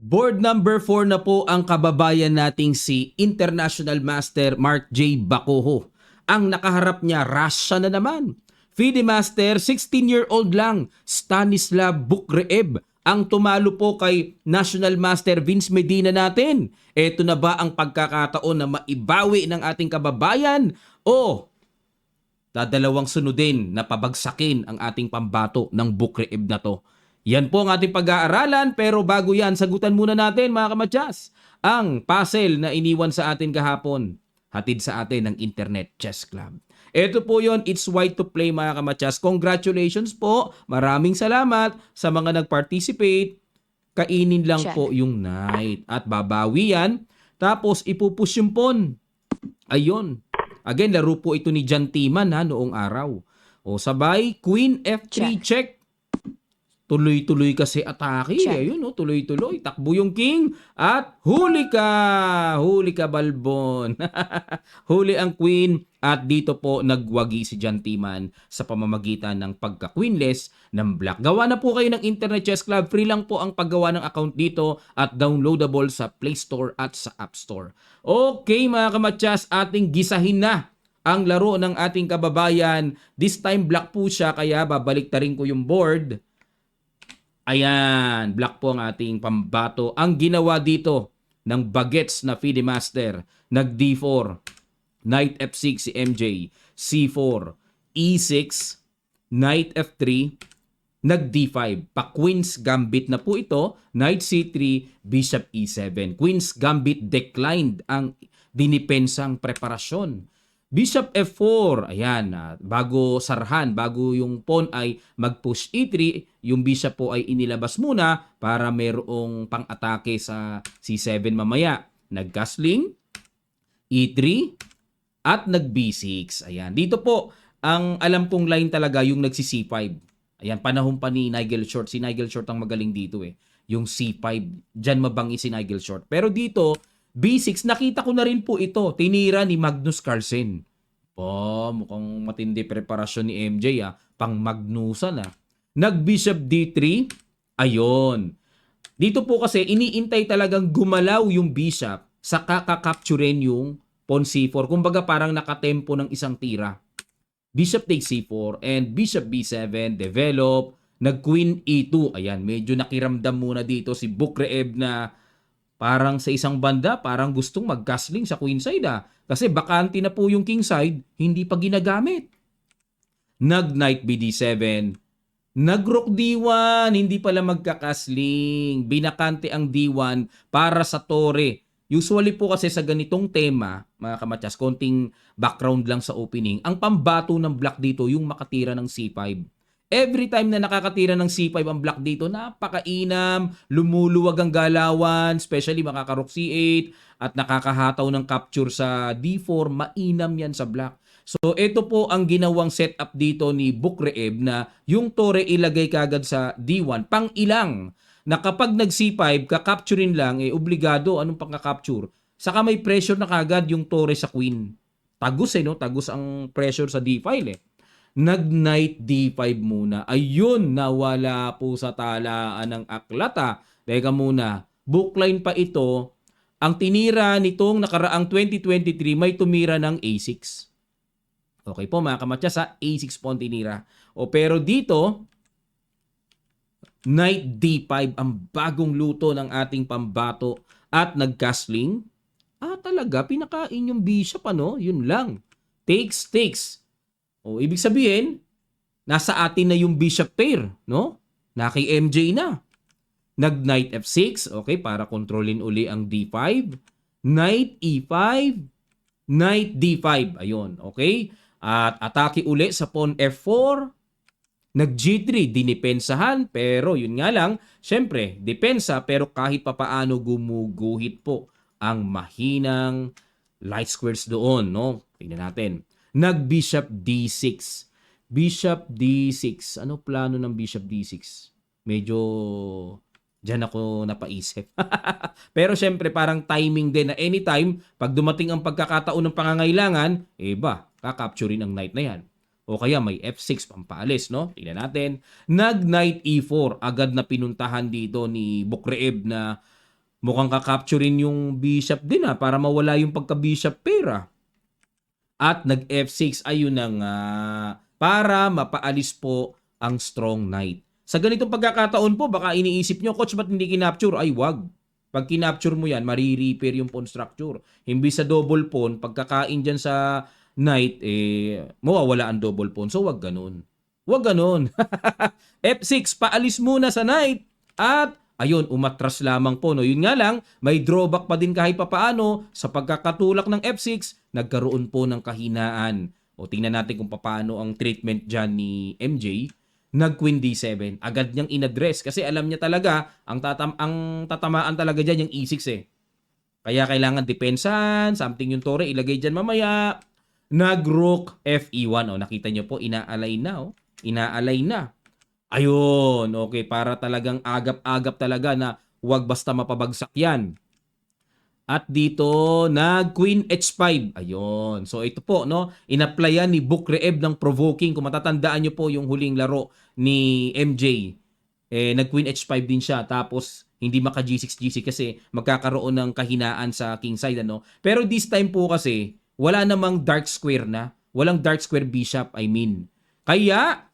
Board number 4 na po ang kababayan nating si International Master Mark J. Bacojo. Ang nakaharap niya, Russia na naman. FIDE Master, 16-year-old lang, Stanislav Bukreev, ang tumalo po kay National Master Vince Medina natin. Ito na ba ang pagkakataon na maibawi ng ating kababayan? O dadalawang sunodin na pabagsakin ang ating pambato ng Bukreev na to? Yan po ang ating pag-aaralan, pero bago yan, sagutan muna natin mga kamadyas ang puzzle na iniwan sa atin kahapon. Hatid sa atin ng Internet Chess Club. Ito po yon, it's white to play mga kamadyas. Congratulations po, maraming salamat sa mga nag-participate. Kainin lang Check. po yung knight at babawi yan. Tapos ipupush yung pawn. Ayun. Again, laro po ito ni John Timan noong araw. O sabay, Queen F3 check. Tuloy-tuloy kasi atake. Check. Ayun, tuloy-tuloy. Takbo yung king at huli ka. Huli ka, Balbon. Huli ang queen at dito po nagwagi si John Timan sa pamamagitan ng pagka-queenless ng black. Gawa na po kayo ng Internet Chess Club. Free lang po ang paggawa ng account dito at downloadable sa Play Store at sa App Store. Okay mga kamadyas, ating gisahin na ang laro ng ating kababayan. This time black po siya kaya babalik ta rin ko yung board. Ayan, black po ang ating pambato. Ang ginawa dito ng bagets na FIDE Master, nag D4, Knight F6 si MJ, C4, E6, Knight F3, nag D5. Pa Queen's Gambit na po ito, Knight C3, Bishop E7. Queen's Gambit declined ang dinipensang preparasyon. Bishop F4, ayan, bago sarhan, bago yung pawn ay mag-push E3, yung bishop po ay inilabas muna para merong pang-atake sa C7 mamaya. Nag-castling, E3, at nag-B6. Ayan, dito po, ang alam kong line talaga yung nagsi-C5. Ayan, panahon pa ni Nigel Short. Si Nigel Short ang magaling dito yung C5, dyan mabangi si Nigel Short. Pero dito, B6, nakita ko na rin po ito. Tinira ni Magnus Carlsen. Mukhang matindi preparasyon ni MJ Pang Magnusan Nag-Bishop D3. Ayun. Dito po kasi iniintay talagang gumalaw yung bishop sa kakakapturin yung pawn C4. Kumbaga parang nakatempo ng isang tira. Bishop takes C4 and Bishop B7 develop. Nag-Queen E2. Ayan, medyo nakiramdam muna dito si Bukreev na parang sa isang banda, parang gustong mag-castling sa queen side Kasi bakante na po yung king side, hindi pa ginagamit. Nag-Knight BD7. Nag-Rook D1, hindi pala magka-castling. Binakante ang D1 para sa tore. Usually po kasi sa ganitong tema, mga kamatyas, konting background lang sa opening, ang pambato ng black dito yung makatira ng C5. Every time na nakakatira ng C5 ang black dito, napakainam, lumuluwag ang galawan, especially makaka-rook C8 at nakakahataw ng capture sa D4, mainam yan sa black. So ito po ang ginawang setup dito ni Bukreev na yung tore ilagay kagad sa D1, pang ilang na kapag nag-C5, kakapturein lang, obligado, anong pang-capture? Saka may pressure na kagad yung tore sa queen. Tagus tagus ang pressure sa D-file Nag-Knight D5 muna. Ayun, nawala po sa talaan ng aklat Teka muna, bookline pa ito. Ang tinira nitong nakaraang 2023 may tumira ng A6. Okay po mga kamatyas A6 po ang tinira. Pero dito, Knight D5 ang bagong luto ng ating pambato at nag-castling. Talaga, pinakain yung bishop Yun lang. Takes. Ibig sabihin, nasa atin na yung bishop pair, no? Na kay MJ na. Nag-Knight F6, okay, para kontrolin uli ang D5. Knight E5, Knight D5, ayun, okay? At atake uli sa pawn F4. Nag-G3, dinipensahan, pero yun nga lang, syempre, depensa, pero kahit papaano gumuguhit po ang mahinang light squares doon, no? Tingnan natin. Nag-Bishop D6. Bishop D6. Ano plano ng Bishop D6? Medyo dyan ako napaisip. Pero syempre parang timing din na anytime, pag dumating ang pagkakataon ng pangangailangan, kakapturein ang knight na yan. O kaya may F6 pampaalis, no? Tingnan natin. Nag-Knight E4. Agad na pinuntahan dito ni Bukreev na Mukhang kakapturin yung bishop din para mawala yung pagka-bishop pair. At nag-F6, ayun na nga, para mapaalis po ang strong knight. Sa ganitong pagkakataon po, baka iniisip nyo, coach, ba't hindi kinapture? Ay, wag. Pag kinapture mo yan, mari-repair yung pawn structure. Imbis sa double pawn, pagkakain dyan sa knight, mawawala ang double pawn. So, wag ganun. Wag ganun. F6, paalis muna sa knight. At, ayun, umatras lamang po. No? Yun nga lang, may drawback pa din kahit papaano. Sa pagkakatulak ng F6, nagkaroon po ng kahinaan. O tingnan natin kung paano ang treatment dyan ni MJ. Nag-Queen D7. Agad niyang inaddress kasi alam niya talaga ang tatamaan talaga diyan yung E6 eh. Kaya kailangan depensan, something yung tore ilagay diyan mamaya. Nag-Rook FE1. Nakita niyo po inaalay na Inaalay na. Ayun, okay, para talagang agap-agap talaga na huwag basta mapabagsak 'yan. At dito, nag-Queen H5. Ayun. So ito po, no, inapplyan ni Bukreeb ng provoking. Kung matatandaan nyo po yung huling laro ni MJ. Nag-Queen H5 din siya. Tapos, hindi maka G6, G6 kasi magkakaroon ng kahinaan sa king side. Ano? Pero this time po kasi, wala namang dark square na. Walang dark square bishop, I mean. Kaya,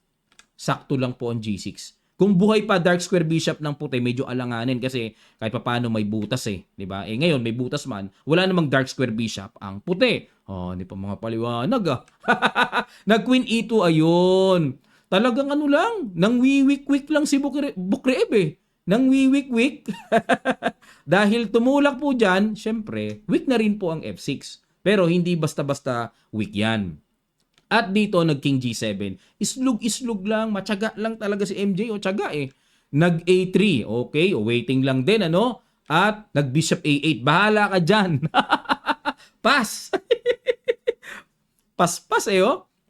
sakto lang po ang G6. Kung buhay pa dark square bishop ng puti, medyo alanganin kasi kahit papaano may butas eh, 'di ba? Ngayon may butas man, wala namang dark square bishop ang puti. Hindi pa mga paliwanag Nag Queen E2 ayun. Talagang ano lang, nang wiwik-wik lang si Bukreeb eh. Nang wiwik-wik. Dahil tumulak po diyan, syempre, weak na rin po ang F6. Pero hindi basta-basta weak 'yan. At dito, nag-King G7. Islug-islug lang, matyaga lang talaga si MJ. Tyaga eh. Nag-A3. Okay, waiting lang din, ano? At nag-Bishop A8. Bahala ka dyan. Pass. Pas-pas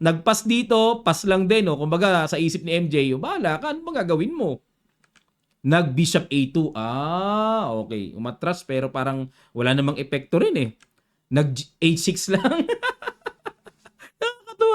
Nag-pass dito, pass lang din, Kumbaga, sa isip ni MJ, bahala ka, ano bang gagawin mo? Nag-Bishop A2. Okay. Umatras, pero parang wala namang epekto rin eh. Nag-H6 lang.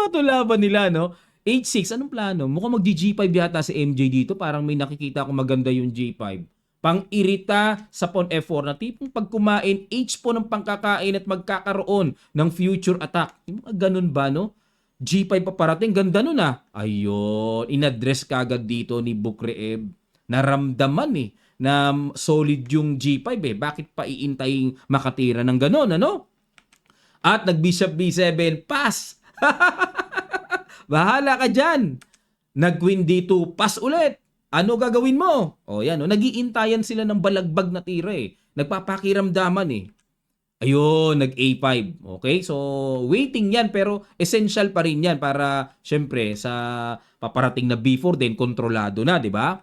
Ito laban nila, no? H6, anong plano? Mukhang mag-G5 yata si MJ dito. Parang may nakikita ko maganda yung G5. Pang-irita sa pawn F4 na tipong pag kumain, H po ng pangkakain at magkakaroon ng future attack. Ganun ba, no? G5 pa parating. Ganda nun Ayun. Inaddress kagad dito ni Bukreeb. Naramdaman na solid yung G5 Bakit pa iintayin makatira ng ganun, ano? At nag-Bishop B7. Pass! Bahala ka dyan. Nag-Queen D2, pass ulit. Ano gagawin mo? Yan, nag-iintayan sila ng balagbag na tira Nagpapakiramdaman Ayun, nag-A5. Okay? So, waiting yan pero essential pa rin yan para syempre sa paparating na B4 din kontrolado na, di ba?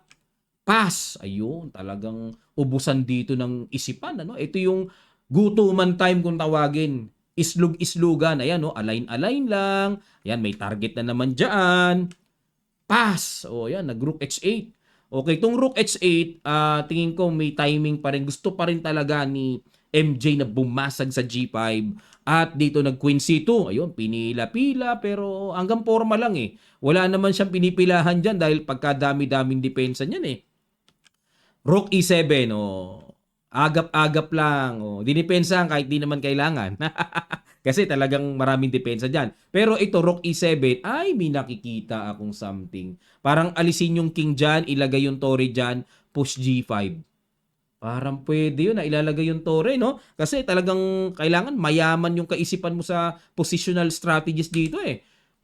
Pass. Ayun, talagang ubusan dito ng isipan, ano? Ito yung gutuman time kung tawagin. Islug-islugan. Ayan, align-align lang. Ayan, may target na naman dyan. Pass. Ayan, nag-Rook H8. Okay, itong Rook H8, tingin ko may timing pa rin. Gusto pa rin talaga ni MJ na bumasag sa G5. At dito nag-Queen C2. Ayun, pinila-pila pero hanggang forma lang Wala naman siyang pinipilahan dyan dahil pagkadami-daming depensa niyan Rook E7, agap-agap lang. Dinipensahan kahit di naman kailangan. Kasi talagang maraming depensa dyan. Pero ito, Rook E7, ay may nakikita akong something. Parang alisin yung king dyan, ilagay yung tore dyan, push G5. Parang pwede yun na ilalagay yung tore, no? Kasi talagang kailangan mayaman yung kaisipan mo sa positional strategies dito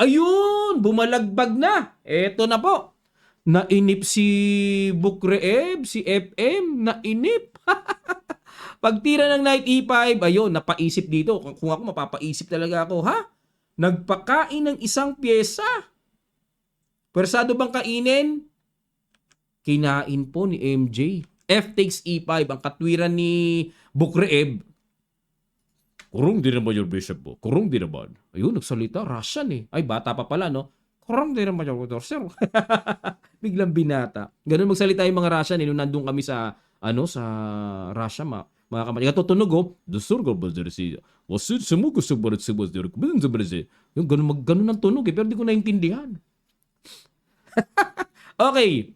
Ayun! Bumalagbag na! Eto na po. Nainip si Bukreeb, si FM, nainip. Pagtira ng knight E5, ayun, napaisip dito. Kung ako, mapapaisip talaga ako, Nagpakain ng isang pyesa. Pwersado bang kainin? Kinain po ni MJ. F takes E5, ang katwiran ni Bukreeb. Kurong din naman yung bishop mo. Kurong din naman. Ayun, nagsalita. Russian Ay, bata pa pala, no? Kurong din naman yung sir. Biglang binata. Ganun magsalita yung mga Russian nung nandun kami sa sa Russia mga kapatid. Tutunog Dusur ko ba siya? Wasit sumuko sa barat sa barat. Yung ganun ang tunog pero di ko naintindihan. Okay.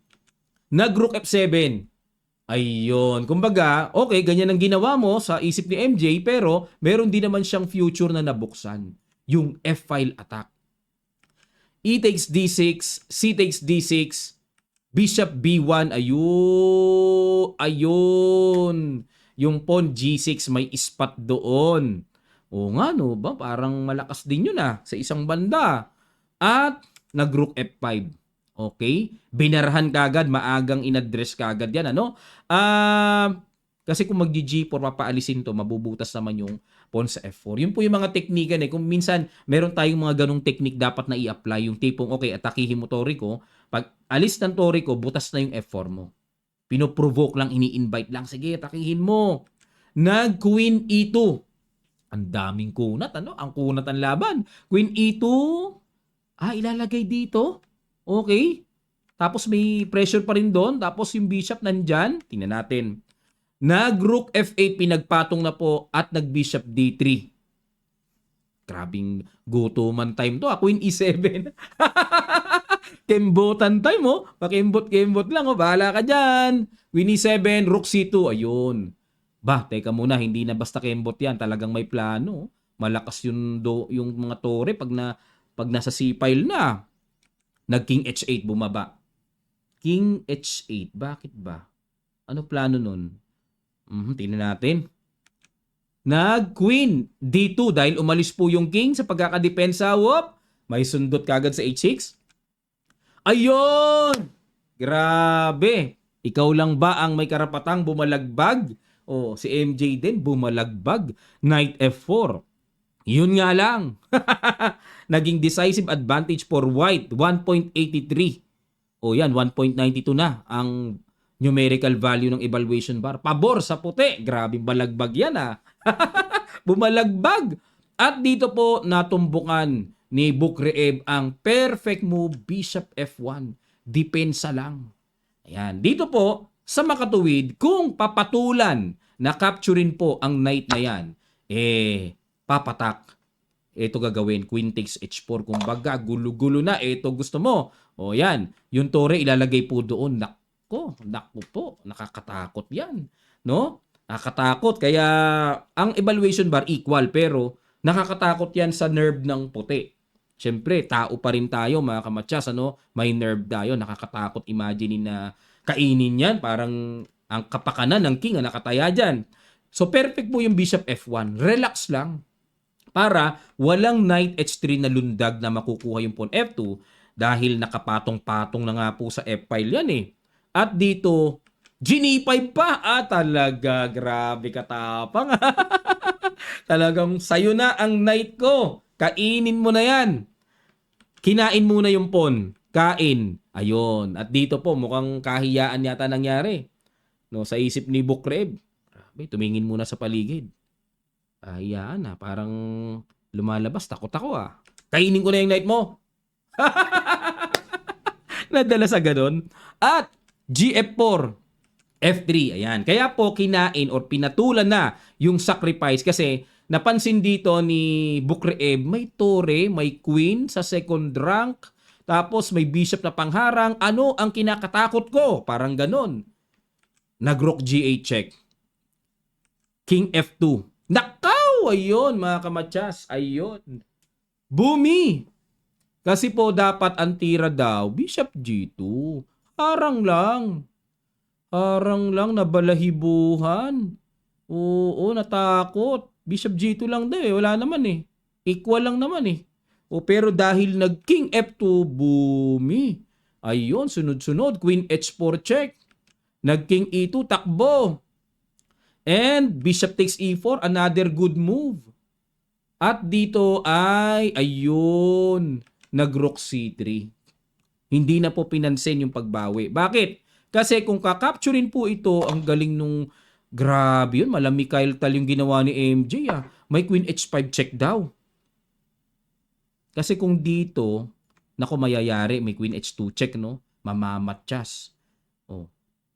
Nag-Rook F7. Ayun. Kumbaga, okay, ganyan ang ginawa mo sa isip ni MJ, pero meron din naman siyang future na nabuksan. Yung F-file attack. E takes D6, C takes D6, Bishop B1, ayun, ayun. Yung pawn G6 may spot doon. O nga no ba, parang malakas din yun sa isang banda. At nag-rook F5. Okay? Binarhan kagad, maagang inaddress kagad yan, ano? Kasi kung mag-G4, papaalisin to, mabubutas naman yung pawn sa F4. Yun po yung mga teknikan Kung minsan, meron tayong mga ganong teknik dapat na i-apply. Yung tipong, okay, atakihin mo Tori ko. Pag alis ng Tori ko, butas na yung F4 mo. Pinoprovoke lang, ini-invite lang. Sige, atakihin mo. Nag-Queen E2. Ang daming kunat, ano? Ang kunat ang laban. Queen E2. Ilalagay dito. Okay. Tapos may pressure pa rin doon. Tapos yung bishop nandyan. Tingnan natin. Nag-rook F8, pinagpatong na po at nag-bishop D3. Grabing gutuman time to. Queen E7. Kembotan time Pakembot-kembot lang Bahala ka dyan. Queen E7, rook C2. Ayun. Teka muna. Hindi na basta kembot yan. Talagang may plano. Malakas yung mga tore pag nasa C-file na. Nag-King H8 bumaba. King H8. Bakit ba? Ano plano nun? Tingnan natin. Nag-Queen D2 dahil umalis po yung King sa pagkakadepensa. Whoop! May sundot kagad sa H6. Ayun! Grabe! Ikaw lang ba ang may karapatang bumalagbag? Si MJ din bumalagbag. Knight F4. Yun nga lang. Naging decisive advantage for white. 1.83. Yan. 1.92 na ang numerical value ng evaluation bar. Pabor sa puti. Grabing balagbag yan Bumalagbag. At dito po natumbukan ni Bukreev ang perfect move Bishop F1. Depensa lang. Ayan. Dito po sa makatuwid, kung papatulan na capturein po ang knight na yan, papatak. Ito gagawin. Queen takes H4. Kumbaga, gulo-gulo na. Ito gusto mo. Yan. Yung tore ilalagay po doon. Naku po, nakakatakot yan. No? Nakakatakot. Kaya, ang evaluation bar equal, pero nakakatakot yan sa nerve ng puti. Siyempre, tao pa rin tayo, mga kamatsas, May nerve tayo. Nakakatakot. Imagine na kainin yan. Parang ang kapakanan ng king nakataya dyan. So, perfect po yung bishop F1. Relax lang. Para walang knight H3 na lundag na makukuha yung pawn F2 dahil nakapatong-patong na nga po sa F-file yan At dito, G5 pa. Talaga, grabe katapang. Talagang sayo na ang knight ko. Kainin mo na yan. Kinain muna yung pawn. Kain. Ayun. At dito po, mukhang kahiyaan yata nangyari. Sa isip ni Bukreev. Grabe, tumingin muna sa paligid. Kahiyaan Parang lumalabas. Takot ako Kainin ko na yung knight mo. Nadala sa ganun. At GF4, F3, ayan. Kaya po kinain or pinatulan na yung sacrifice kasi napansin dito ni Bukreev, may tore, may queen sa second rank, tapos may bishop na pangharang. Ano ang kinakatakot ko? Parang ganun. Nag-rook G8 check. King F2. Nakaw! Ayun, mga kamatsas. Ayun. Bumi! Kasi po dapat ang tira daw, Bishop G2. Harang lang. Harang lang, nabalahibuhan. Oo, natakot. Bishop G2 lang daw wala naman Equal lang naman pero dahil nag-King F2, bumi. Ayun, sunod-sunod. Queen H4 check. Nag-King E2, takbo. And Bishop takes E4, another good move. At dito ay, ayun, nag-Rook C3. Hindi na po pinansin yung pagbawi. Bakit? Kasi kung kakapturin po ito, ang galing nung, grabe yun, malamig tal yung ginawa ni MJ May Queen H5 check daw. Kasi kung dito, naku mayayari, may Queen H2 check, Mamamatsyas.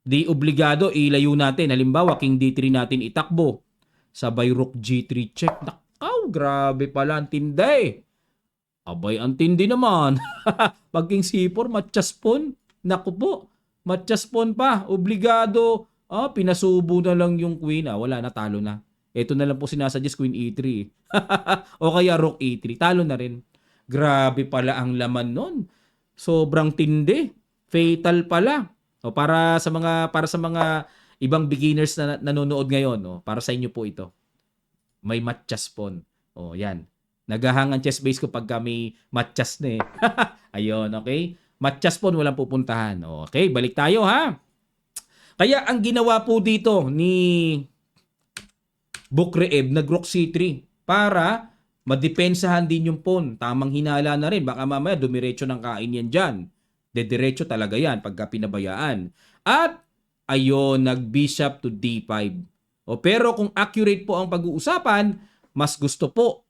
Di obligado, ilayo natin. Halimbawa, King D3 natin itakbo. Sabay Rook G3 check. Nakaw, grabe pala, ang tindi. Abay, ang tindi naman. Pag King C4, matchas pawn. Naku po, matchas pawn pa. Obligado, Pinasubo na lang yung queen. Wala na, talo na. Ito na lang po sinasuggest, queen e3. O kaya rook e3. Talo na rin. Grabe pala ang laman nun. Sobrang tindi. Fatal pala. Para sa mga ibang beginners na nanonood ngayon, para sa inyo po ito. May matchas pawn. Yan. Naghahang ang chess base ko pag may matchas na eh. Ayun, okay? Matchas pawn, walang pupuntahan. Okay, balik tayo ha. Kaya ang ginawa po dito ni Bukreev, nag-rook c3 para madepensahan din yung pawn. Tamang hinala na rin. Baka mamaya dumiretso ng kain yan dyan. Dediretso talaga yan pagka pinabayaan. At ayun, nag-bishop to d5. Pero kung accurate po ang pag-uusapan, mas gusto po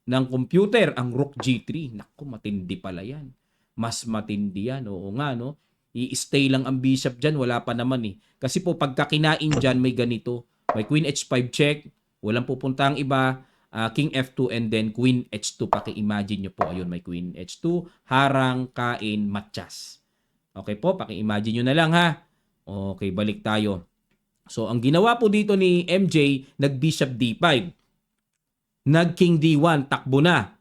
ng computer ang rook g3. Naku, matindi pala yan. Mas matindi yan. Oo nga, no? I-stay lang ang bishop dyan, wala pa naman eh. Kasi po pagka kinain dyan, may ganito. May queen h5 check, walang pupunta ang iba, king f2 and then queen h2. Paki-imagine nyo po, ayun, may queen h2, harang, kain, matchas. Okay po, paki-imagine nyo na lang ha. Okay, balik tayo. So, ang ginawa po dito ni MJ, nag-bishop d5. Nag-king d1, takbo na.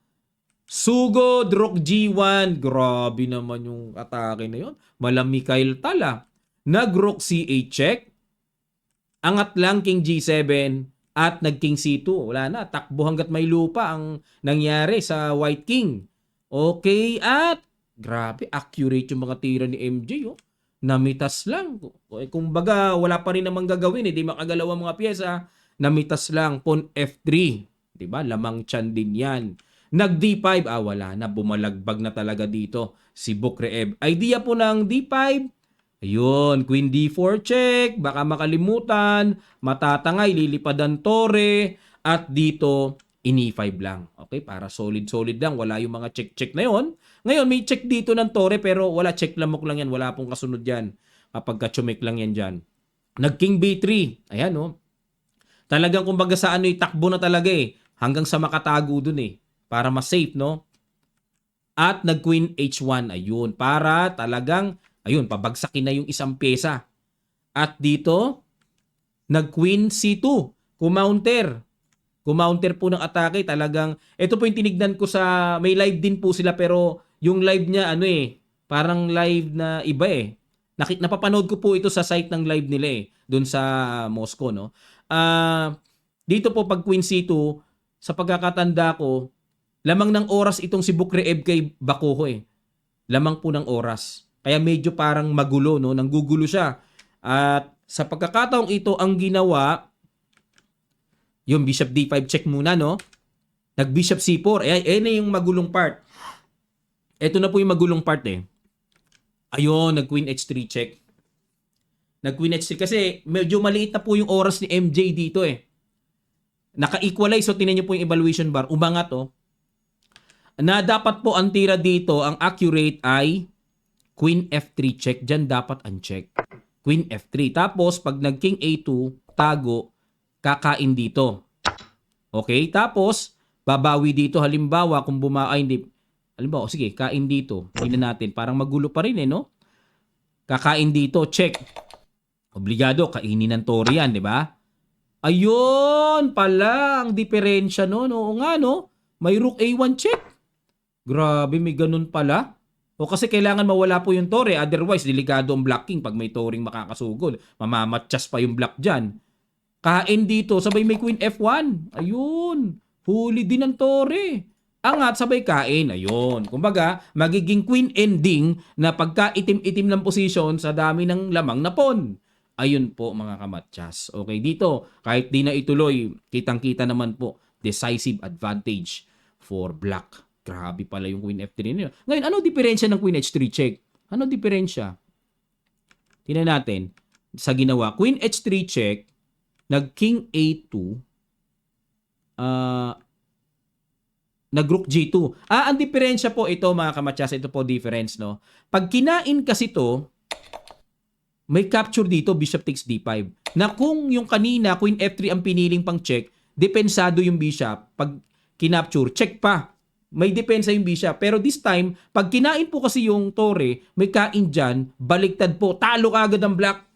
Sugod, rook g1. Grabe naman yung atake na yun. Mikhail Tala. Nag-rook c8 check. Angat lang king g7 at nag-king c2. Wala na. Takbo hanggat may lupa ang nangyari sa white king. Okay, at grabe, accurate yung mga tira ni MJ. Namitas lang. Kung baga, wala pa rin namang gagawin. Di makagalaw ang mga pyesa. Namitas lang. Pawn f3. Diba? Lamang tiyan din yan. Nag-D5, wala na, bumalagbag na talaga dito si Bukreev. Idea po ng D5, ayun, Queen D4 check, baka makalimutan, matatangay, lilipad ang tore, at dito, in-E5 lang. Okay, para solid-solid lang, wala yung mga check-check na yon. Ngayon, may check dito ng tore, pero wala, check lamok lang yan, wala pong kasunod yan. Kapag katsumik lang yan dyan. Nag-King B3, ayan Talagang kumbaga sa takbo na talaga eh, hanggang sa makatago dun eh. Para mas safe, no? At nag-queen h1. Ayun. Para talagang, pabagsakin na yung isang pyesa. At dito, nag-queen c2. Kumounter. Kumounter po ng atake. Talagang, ito po yung tinignan ko sa, may live din po sila pero yung live niya, parang live na iba eh. Napapanood ko po ito sa site ng live nila eh. Doon sa Moscow, no? Dito po pag queen c2, sa pagkakatanda ko, lamang ng oras itong si Bukreev kay Bakuho eh. Lamang po ng oras. Kaya medyo parang magulo, no? Nanggugulo siya. At sa pagkakataong ito, ang ginawa, yung bishop d5 check muna, no? Nag-bishop c4. Ayan na yung magulong part. Ito na po yung magulong part eh. Ayun, nag-queen h3 check. Nag-queen h3 kasi medyo maliit na po yung oras ni MJ dito eh. Naka-equalize. So, tinan nyo po yung evaluation bar. Umangat, na dapat po ang tira dito, ang accurate ay queen f3 check. Diyan dapat uncheck. Queen f3. Tapos, pag nag-king a2, tago, kakain dito. Okay? Tapos, babawi dito. Halimbawa, kung hindi. Halimbawa, sige, kain dito. Tingnan natin. Parang magulo pa rin no? Kakain dito, check. Obligado, kainin ng tore yan, di ba? Ayun pala ang diferensya, no? Oo nga, no? May rook a1 check. Grabe, may ganun pala. Kasi kailangan mawala po yung tore. Otherwise, delikado ang blocking pag may toring makakasugod. Mamamatchas pa yung block dyan. Kain dito, sabay may queen f1. Ayun. Huli din ang tore. Angat, sabay kain. Ayun. Kumbaga, magiging queen ending na pagka itim-itim ng position sa dami ng lamang na pawn. Ayun po mga kamatchas. Okay, dito, kahit di na ituloy, kitang-kita naman po, decisive advantage for black. Grabe pala yung queen f3 niyo. Ngayon, ano diferensya ng queen h3 check? Ano diferensya? Tingnan natin. Sa ginawa, queen h3 check, nag-king a2, nag-rook g2. Ang diferensya po ito mga kamatsas, ito po difference, no? Pag kinain kasi to, may capture dito, bishop takes d5. Na kung yung kanina, queen f3 ang piniling pang check, depensado yung bishop. Pag kinapture, check pa. May depensa yung bishop. Pero this time, pag kinain po kasi yung tore, may kain dyan, baliktad po, talo agad ang black.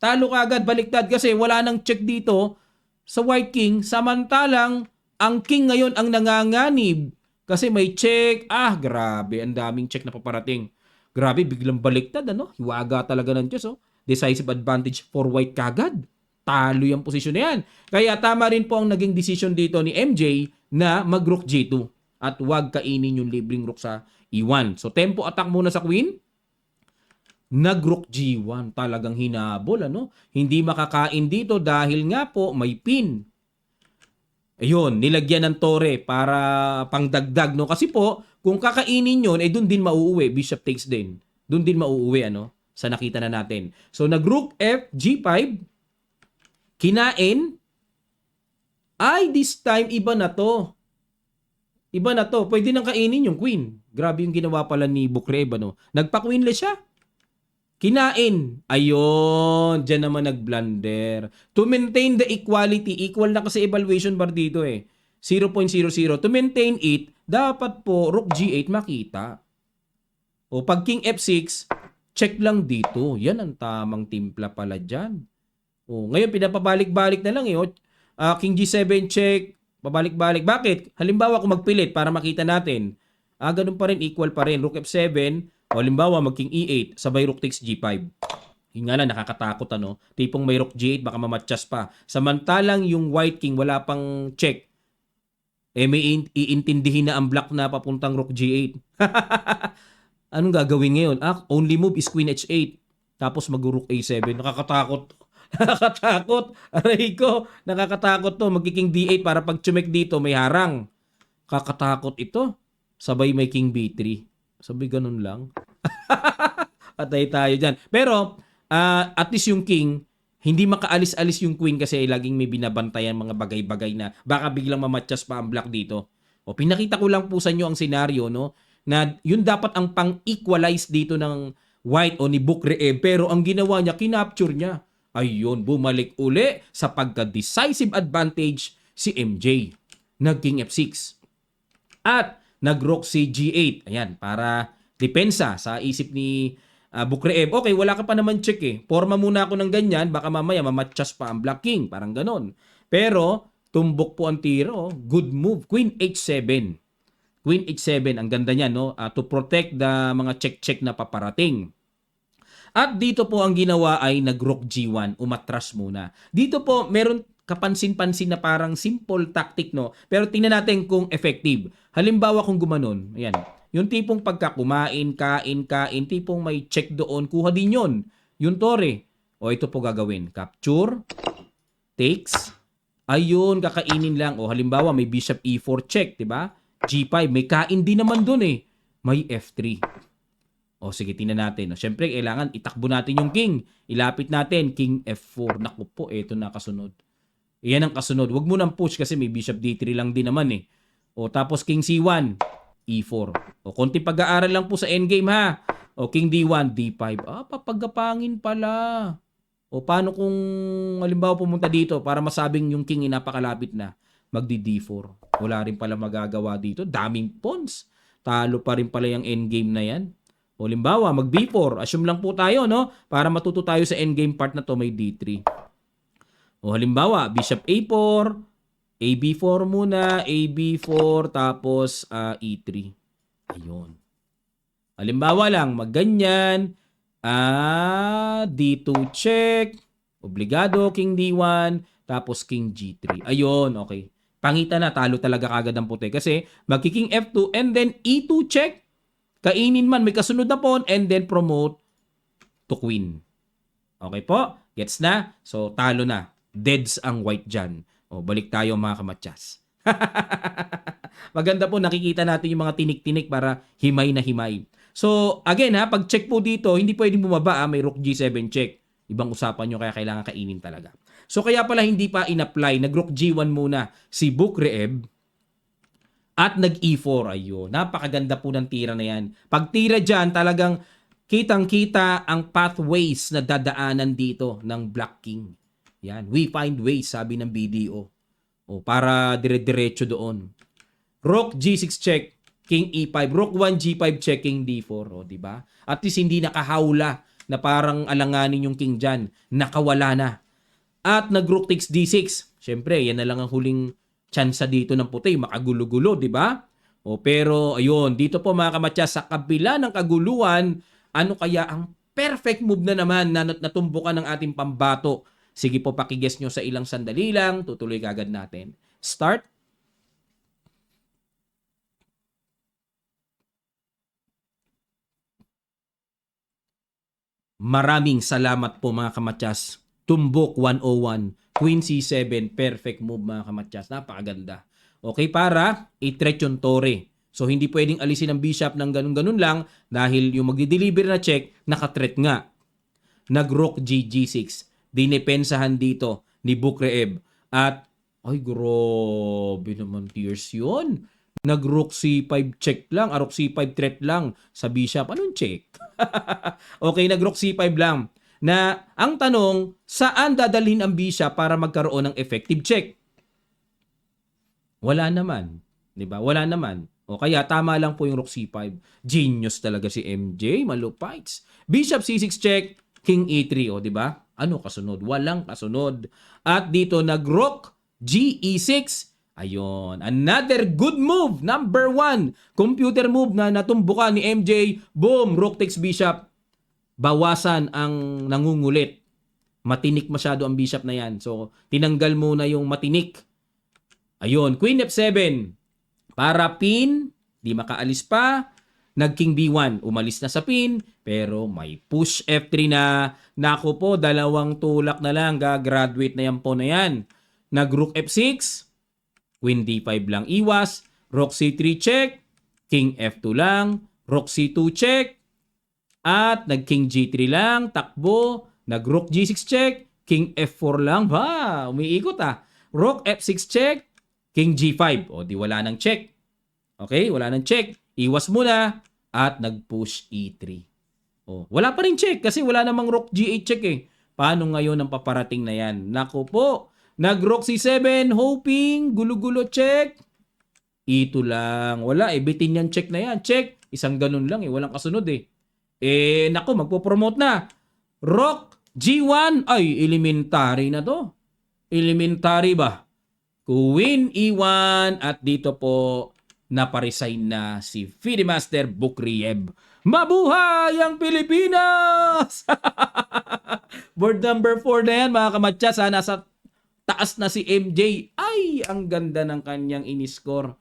Talo ka agad, baliktad kasi wala nang check dito sa White King. Samantalang, ang King ngayon ang nanganganib kasi may check. Grabe, ang daming check na paparating. Grabe, biglang baliktad, ano? Hiwaga talaga ng Diyos, oh. Decisive advantage for White kagad. Talo yung posisyon na yan. Kaya tama rin po ang naging decision dito ni MJ na mag-rook G2 at huwag kainin yung libreng rook sa E1. So, tempo attack muna sa Queen. Nag-rook G1. Talagang hinabol, ano? Hindi makakain dito dahil nga po may pin. Ayun, nilagyan ng tore para pangdagdag, no? Kasi po, kung kakainin yun, dun din mauuwi. Bishop takes din. Dun din mauuwi, ano? Sa nakita na natin. So, nag-rook F, G5. Kinain. This time, iba na to. Iba na to. Pwede nang kainin yung queen. Grabe yung ginawa pala ni Bukrev, ano? Nagpa-queenless siya. Kinain. Ayun. Diyan naman nag-blunder. To maintain the equality. Equal na kasi evaluation bar dito eh. 0.00. To maintain it, dapat po rook G8 makita. O pag king F6, check lang dito. Yan ang tamang timpla pala dyan. O, ngayon pinapabalik-balik na lang eh. King G7 check. Pabalik-balik. Bakit? Halimbawa kung magpilit para makita natin. Ganun pa rin. Equal pa rin. Rook F7. O halimbawa, mag-king E8, sabay rook takes G5. Yung nga lang, nakakatakot, ano? Tipong may rook G8, baka mamatchas pa. Samantalang yung white king, wala pang check. May iintindihin na ang black na papuntang rook G8. Anong gagawin ngayon? Only move is queen H8. Tapos mag-rook A7. Nakakatakot. Nakakatakot. Aray ko, nakakatakot to. Mag-king D8 para pag chumek dito, may harang. Kakatakot ito. Sabay may king B3. Sabi ganun lang. Patay tayo dyan. Pero, at least yung king, hindi makaalis-alis yung queen kasi laging may binabantayan mga bagay-bagay na baka biglang mamatchas pa ang black dito. O, pinakita ko lang po sa inyo ang senaryo, no? Na yun dapat ang pang-equalize dito ng white o ni Bukrev. Pero ang ginawa niya, kinapture niya. Ayun, bumalik uli sa pagka-decisive advantage si MJ. Nag-king F6. At nag-rook si G8. Ayan, para depensa sa isip ni Bukrev. Okay, wala ka pa naman check eh. Forma muna ako ng ganyan, baka mamaya mamatchas pa ang black king. Parang ganon. Pero, tumbok po ang tiro. Good move. Queen H7. Queen H7, ang ganda niya, no? To protect the mga check-check na paparating. At dito po ang ginawa ay nag-rook G1. Umatras muna. Dito po, meron kapansin-pansin na parang simple tactic, no? Pero tingnan natin kung effective. Halimbawa kung gumanon, ayan, yung tipong pagkakumain, kain, tipong may check doon, kuha din yun. Yung tore. O ito po gagawin. Capture, takes, ayun, kakainin lang. O halimbawa may bishop E4 check, diba? G5, may kain din naman doon eh. May F3. O sige, tingnan natin. Siyempre, kailangan itakbo natin yung king. Ilapit natin, king F4. Naku po, ito na kasunod. Iyan ang kasunod. Huwag mo nang push kasi may bishop D3 lang din naman eh. O tapos king C1, E4. O konti pag-aaral lang po sa endgame ha. O king D1, D5. Papagapangin pala. O paano kung halimbawa pumunta dito para masabing yung king napakalapit na. Magdi D4. Wala rin pala magagawa dito. Daming pawns. Talo pa rin pala yung endgame na yan. O halimbawa, mag B4. Assume lang po tayo, no? Para matuto tayo sa endgame part na to, may D3. O halimbawa, bishop A4, AB4 muna, AB4, tapos E3. Ayun. Halimbawa lang, magganyan, D2 check, obligado, king D1, tapos king G3. Ayun, okay. Pangita na, talo talaga kagad ang puti. Kasi magkiking F2 and then E2 check, kainin man, may kasunod na pawn, and then promote to queen. Okay po? Gets na? So, talo na. Deads ang white dyan. O, balik tayo mga kamatsas. Maganda po, nakikita natin yung mga tinik-tinik para himay na himay. So, again ha, pag check po dito, hindi pwedeng bumaba may rook G7 check. Ibang usapan nyo, kaya kailangan kainin talaga. So, kaya pala hindi pa in-apply. Nag-rook G1 muna si Bukrev at nag-E4. Ayun, napakaganda po ng tira na yan. Pag tira dyan, talagang kitang-kita ang pathways na dadaanan dito ng Black King. Yan, we find ways, sabi ng BDO. O, para dire-diretso doon. Rook G6 check, King E5. Rook 1 G5 check, King D4. O, diba? At least hindi nakahawla na parang alanganin yung king dyan. Nakawala na. At nag-rook takes d6. Siyempre, yan na lang ang huling tsansa dito ng puti. Makagulo-gulo, di ba? O, pero, ayun, dito po mga kamatya, sa kabila ng kaguluhan, ano kaya ang perfect move na naman na natumbukan ng ating pambato? Sige po, pakiguess nyo sa ilang sandali lang. Tutuloy kagad natin. Start. Maraming salamat po mga kamatyas. Tumbok 101, Queen C7, perfect move mga kamatyas. Napakaganda. Okay, para i-threat yung tore. So hindi pwedeng alisin ang bishop ng ganun-ganun lang dahil yung magdi-deliver na check, naka-threat nga. Nag-rook G6. Dinepensahan dito ni Bukreev. At, ay grabe naman tears yun. Nag-rook C5 check lang, rook C5 threat lang sa bishop. Anong check? Okay, nag-rook C5 lang. Na ang tanong, saan dadalhin ang bishop para magkaroon ng effective check? Wala naman. 'Di ba? Wala naman. O kaya tama lang po yung rook C5. Genius talaga si MJ, malupites. Bishop C6 check, King E3, o 'di ba? Ano kasunod? Walang kasunod. At dito nag-rook GE6. Ayun, another good move, number 1. Computer move na natumbukan ni MJ. Boom, rook takes bishop. Bawasan ang nangungulit. Matinik masyado ang bishop na yan. So, tinanggal muna yung matinik. Ayun, Queen F7. Para pin, di makaalis pa. Nag-King B1, umalis na sa pin. Pero may push F3 na. Naku po, dalawang tulak na lang. Gagraduate na yan po na yan. Nag-Rook F6. Queen D5 lang iwas. Rook C3 check. King F2 lang. Rook C2 check. At nag-King G3 lang. Takbo. Nag-Rook G6 check. King F4 lang. Ba, umiikot ah. Rook F6 check. King G5. O di wala nang check. Okay, wala nang check. Iwas muna. At nag-push E3. O, wala pa rin check kasi wala namang Rook G8 check eh. Paano ngayon ang paparating na yan? Naku po. Nag-Rook C7, hoping, gulo-gulo check. Ito lang. Wala eh, bitin yan check na yan. Check. Isang ganun lang eh, walang kasunod eh. Naku, magpo-promote na. Rook G1, ay, elementary na to. Elementary ba? Queen E1 at dito po naparesign na si FIDE Master Bukreev. Mabuhay ang Pilipinas! Board number 4 na yan mga kamatya. Sana sa taas na si MJ. Ay, ang ganda ng kanyang iniscore.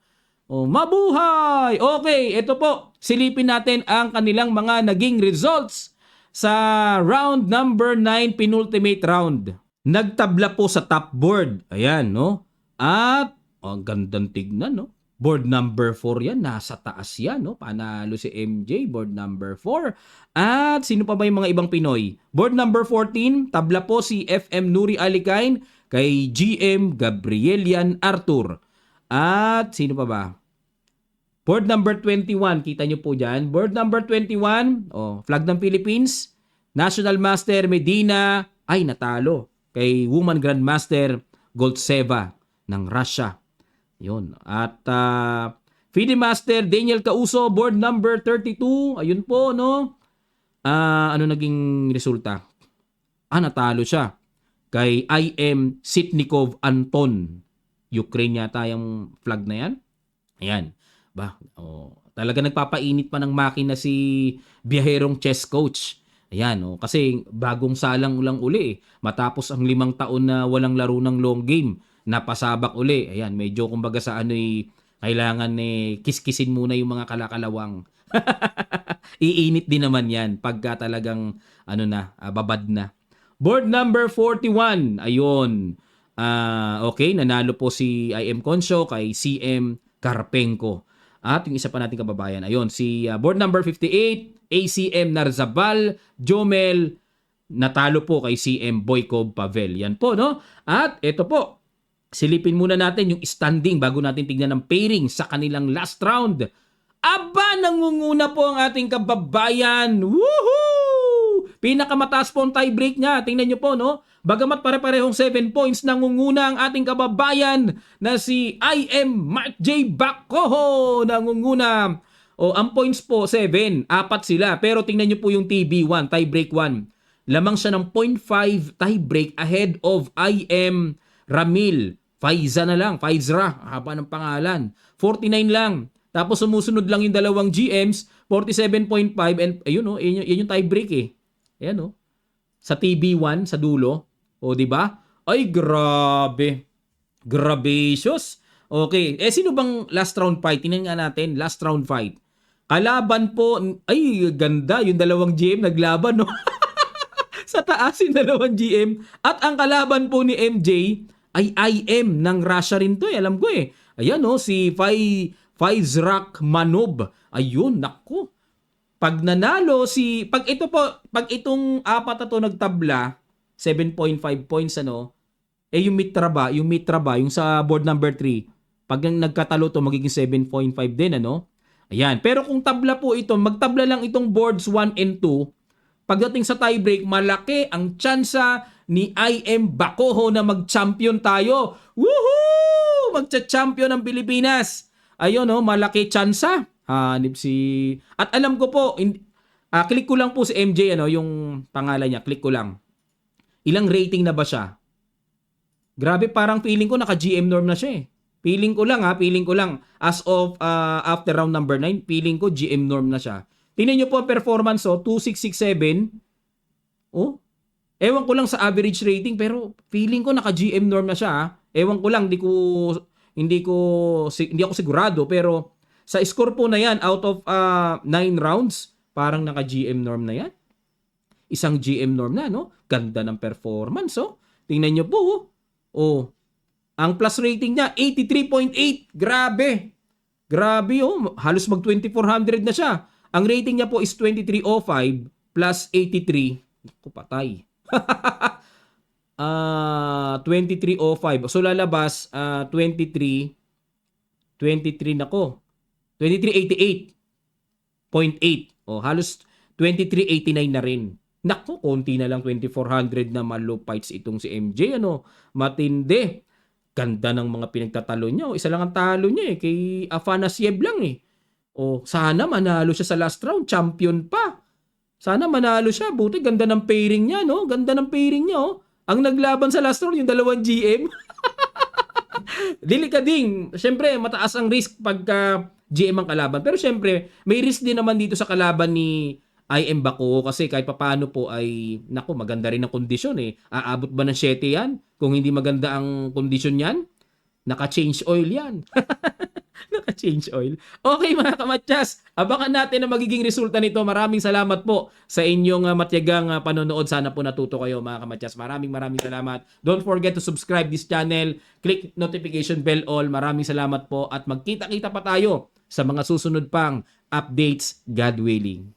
Oh, mabuhay! Okay, ito po. Silipin natin ang kanilang mga naging results sa round number 9, penultimate round. Nagtabla po sa top board. Ayan, no? At, ang gandang tignan, no? Board number 4 yan. Nasa taas yan, no? Panalo si MJ, board number 4. At, sino pa ba yung mga ibang Pinoy? Board number 14, tabla po si FM Nuri Alikain kay GM Gabrielian Arthur. At, sino pa ba? Board number 21, kita nyo po dyan. Board number 21, flag ng Philippines. National Master Medina, ay natalo kay Woman Grandmaster Goltseva ng Russia. Yun. At FIDE Master Daniel Causo, board number 32. Ayun po, no? Ano naging resulta? Natalo siya kay IM Sitnikov Anton. Ukraine yata yung flag na yan. Ayan. Talaga nagpapainit pa ng makina si biyaherong chess coach. Ayan, kasi bagong salang ulang uli eh. Matapos ang 5 taon na walang laro ng long game, napasabak uli. Ayan, medyo kumbaga sa kailangan kiskisin muna yung mga kalakalawang. Iinit din naman yan pagka talagang babad na. Board number 41, ayun. Okay, nanalo po si IM Consyo kay CM Karpenko. At yung isa pa nating kababayan, ayun, si board number 58, ACM Narzabal Jomel, natalo po kay CM Boykov Pavel. Yan po, no? At ito po, silipin muna natin yung standing bago natin tignan ng pairing sa kanilang last round. Aba, nangunguna po ang ating kababayan. Woohoo! Pinakamataas po ang tie break niya. Tingnan nyo po, no? Bagamat pare-parehong 7 points, nangunguna ang ating kababayan na si IM Mark J. Bacoho. Nangunguna O, ang points po, 7. Apat sila. Pero tingnan nyo po yung TB1, tiebreak 1. Lamang siya ng 0.5 tiebreak ahead of IM Ramil. Faiza na lang. Faizra. Haba ng pangalan. 49 lang. Tapos sumusunod lang yung dalawang GMs. 47.5. And ayun o, yun yung tiebreak eh. Ayan o. Sa TB1, sa dulo. O, di ba? Ay, grabe. Gracious. Okay. Sino bang last round fight? Tingnan nga natin. Last round fight. Kalaban po, ay ganda, yung dalawang GM naglaban, no? Sa taas yung dalawang GM. At ang kalaban po ni MJ ay IM ng Russia rin to, alam ko eh. Ayan, no? Si Faizrak Manob. Ayun, naku. Pag nanalo pag itong apat na to nagtabla, 7.5 points, ano, yung Mitra ba, yung sa board number 3, pag nagkatalo to, magiging 7.5 din, ano? Ayan. Pero kung tabla po ito, magtabla lang itong boards 1 and 2, pagdating sa tiebreak, malaki ang tsansa ni IM Bacoho na mag-champion tayo. Woohoo! Magcha-champion ng Pilipinas. Ayun, no? Malaki tsansa. Hanip si... At alam ko po, click ko lang po si MJ, ano, yung pangalan niya. Click ko lang. Ilang rating na ba siya? Grabe, parang feeling ko naka-GM norm na siya eh. Feeling ko lang. As of after round number 9, feeling ko GM norm na siya. Tingnan nyo po ang performance, 2667. Oh, ewan ko lang sa average rating, pero feeling ko naka-GM norm na siya. Ewan ko lang, hindi ako sigurado, pero sa score po na yan, out of 9 rounds, parang naka-GM norm na yan. Isang GM norm na, no? Ganda ng performance, oh. Tingnan nyo po, oh. Ang plus rating niya, 83.8. Grabe. Grabe, oh. Halos mag-2400 na siya. Ang rating niya po is 2305 plus 83. Naku, patay. 2305. So, lalabas, 23 nako. 2388.8. Oh, halos 2389 na rin. Naku, konti na lang 2400 na malupites itong si MJ, ano. Matindi. Ganda ng mga pinagtatalo niya. Isa lang ang talo niya eh. Kay Afanasyev lang eh. Sana manalo siya sa last round. Champion pa. Sana manalo siya. Buti ganda ng pairing niya, no? Ganda ng pairing niya, oh. Ang naglaban sa last round, yung dalawang GM. Delikading. Siyempre, mataas ang risk pagka GM ang kalaban. Pero siyempre, may risk din naman dito sa kalaban ni IM Bacoho kasi kahit papaano po ay, naku, maganda rin ang kondisyon eh. Aabot ba ng 7 yan? Kung hindi maganda ang kondisyon yan, naka-change oil yan. Naka-change oil. Okay mga kamatyas, abangan natin ang magiging resulta nito. Maraming salamat po sa inyong matyagang panonood. Sana po natuto kayo mga kamatyas. Maraming salamat. Don't forget to subscribe this channel. Click notification bell all. Maraming salamat po at magkita-kita pa tayo sa mga susunod pang updates, God willing.